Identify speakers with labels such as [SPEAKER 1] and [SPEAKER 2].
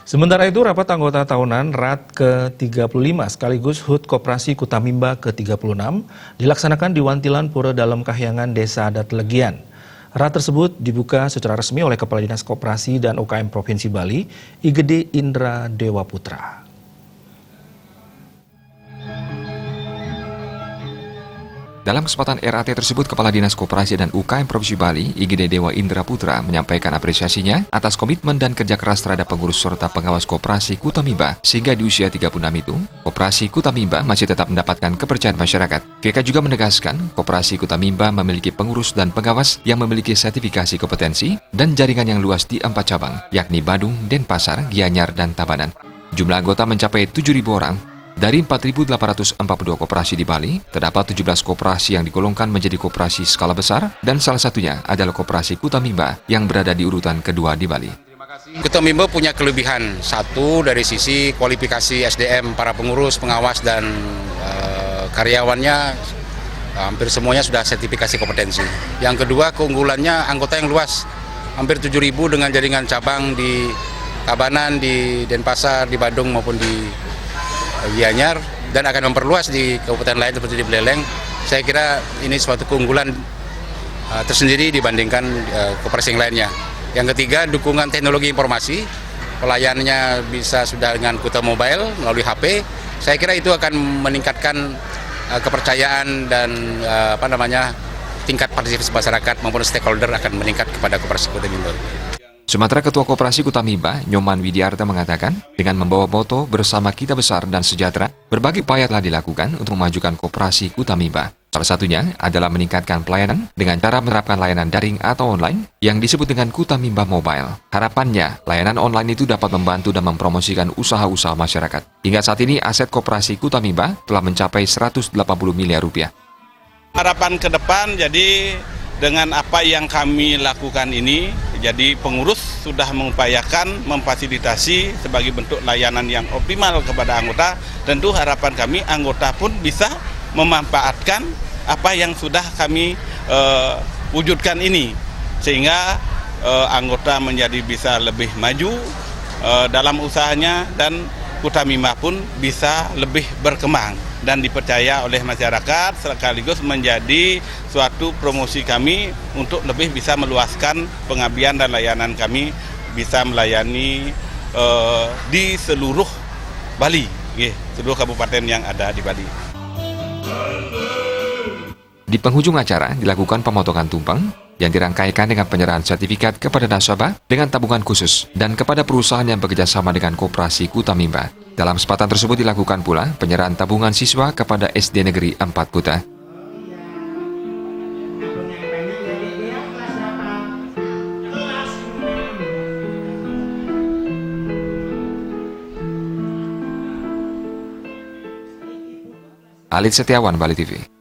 [SPEAKER 1] Sementara itu, rapat anggota tahunan RAT ke-35 sekaligus HUT Koperasi Kutamimba ke-36 dilaksanakan di Wantilan Pura Dalem Kahyangan Desa Adat Legian. RAT tersebut dibuka secara resmi oleh Kepala Dinas Koperasi dan UKM Provinsi Bali, Igede Indra Dewa Putra.
[SPEAKER 2] Dalam kesempatan RAT tersebut, Kepala Dinas Koperasi dan UKM Provinsi Bali, Igede Dewa Indra Putra, menyampaikan apresiasinya atas komitmen dan kerja keras terhadap pengurus serta pengawas Koperasi Kutamimba, sehingga di usia 36 itu, Koperasi Kutamimba masih tetap mendapatkan kepercayaan masyarakat. GK juga menegaskan, Koperasi Kutamimba memiliki pengurus dan pengawas yang memiliki sertifikasi kompetensi dan jaringan yang luas di 4 cabang, yakni Badung, Denpasar, Gianyar, dan Tabanan. Jumlah anggota mencapai 7.000 orang. Dari 4.842 koperasi di Bali, terdapat 17 koperasi yang digolongkan menjadi koperasi skala besar, dan salah satunya adalah Koperasi Kutamimba yang berada di urutan kedua di Bali.
[SPEAKER 3] Kutamimba punya kelebihan, satu dari sisi kualifikasi SDM, para pengurus, pengawas, dan karyawannya hampir semuanya sudah sertifikasi kompetensi. Yang kedua, keunggulannya anggota yang luas, hampir 7.000 dengan jaringan cabang di Tabanan, di Denpasar, di Badung maupun di Gianyar, dan akan memperluas di kabupaten lain seperti di Buleleng. Saya kira ini suatu keunggulan tersendiri dibandingkan koperasi yang lainnya. Yang ketiga, dukungan teknologi informasi, pelayanannya bisa sudah dengan Kuta Mobile melalui HP. Saya kira itu akan meningkatkan kepercayaan dan tingkat partisipasi masyarakat maupun stakeholder akan meningkat kepada Koperasi Kutamimba.
[SPEAKER 2] Sementara Ketua Koperasi Kutamimba, Nyoman Widiarta, mengatakan, dengan membawa moto bersama kita besar dan sejahtera, berbagai upaya telah dilakukan untuk memajukan Koperasi Kutamimba. Salah satunya adalah meningkatkan pelayanan dengan cara menerapkan layanan daring atau online yang disebut dengan Kutamimba Mobile. Harapannya, layanan online itu dapat membantu dan mempromosikan usaha-usaha masyarakat. Hingga saat ini, aset Koperasi Kutamimba telah mencapai 180 miliar rupiah.
[SPEAKER 4] Harapan ke depan, jadi dengan apa yang kami lakukan ini, jadi pengurus sudah mengupayakan memfasilitasi sebagai bentuk layanan yang optimal kepada anggota. Tentu harapan kami anggota pun bisa memanfaatkan apa yang sudah kami wujudkan ini, sehingga anggota menjadi bisa lebih maju dalam usahanya, dan Kutamimba pun bisa lebih berkembang dan dipercaya oleh masyarakat, sekaligus menjadi suatu promosi kami untuk lebih bisa meluaskan pengabdian dan layanan kami, bisa melayani di seluruh Bali, seluruh kabupaten yang ada di Bali.
[SPEAKER 2] Di penghujung acara dilakukan pemotongan tumpeng yang dirangkaikan dengan penyerahan sertifikat kepada nasabah dengan tabungan khusus dan kepada perusahaan yang bekerjasama dengan Koperasi Kutamimba. Dalam kesempatan tersebut dilakukan pula penyerahan tabungan siswa kepada SD Negeri 4 Kuta. Alit Setiawan, Bali TV.